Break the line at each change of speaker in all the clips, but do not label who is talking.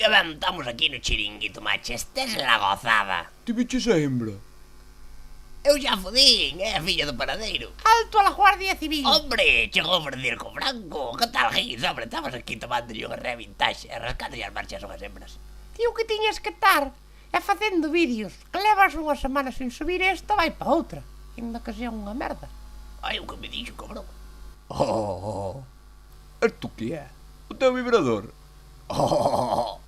Que ben, estamos aquí no chiringuito, macho. Esta es la gozada.
Ti viches a hembra?
Eu xa fodín, é a filla do paradeiro.
Alto a la Guardia Civil.
Hombre, chegou Francisco Franco. Que tal, Gis? Hombre, estamos aquí tomando unha revintaxe e rascando as marchas son as hembras.
Tío, que tiñas que estar é facendo vídeos. Que levas unha semana sin subir esta, vai pa outra. Ainda que sea unha merda.
Ai, o que me dixo, cabrón.
Oh, isto que é? O teu vibrador?
Oh,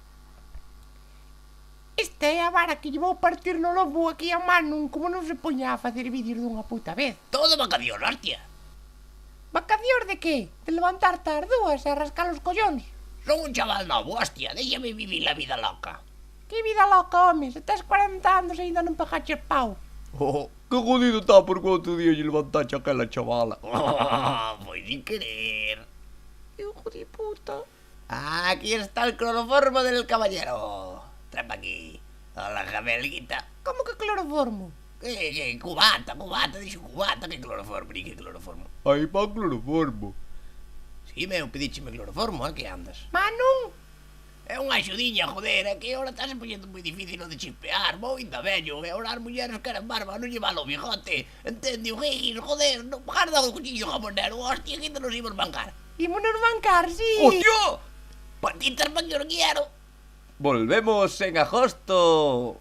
Esta é a vara que lle vou partir no lobo aquí a mano, como non se poña a facer vídeos dunha puta vez.
todo vacación, hostia.
Vacacións de que? De levantarte ás dúas e rascar os collóns?
Son un chaval novo, hostia. Déxame vivir la vida loca.
Que vida loca, home, se tes 40 anos e ainda non pegaches pau.
Oh, que jodido está porque outro día lle levantache aquela chavala.
Oh, foi sin querer.
Hijo de puta.
Aquí está el cloroformo del caballero. Trae pa aquí. Hola, Jamelguita.
Como que cloroformo?
Que cubata, dixo cubata, que cloroformo, ni que cloroformo.
Aí pa cloroformo.
Si, meu, pedícheme cloroformo, que andas?
Manu,
É unha axudiña, joder, é que ahora estás poñendo moi difícil o de chispear, vou ainda vello, e ahora as mulleres queren barba, non llevan o bigote, entende o Gis, joder, non guarda o cuchillo jamonero, hostia, que ainda nos imos bancar.
ímonos bancar, sí.
¡Hostia!
Patitas pa que os quiero.
Volvemos en agosto.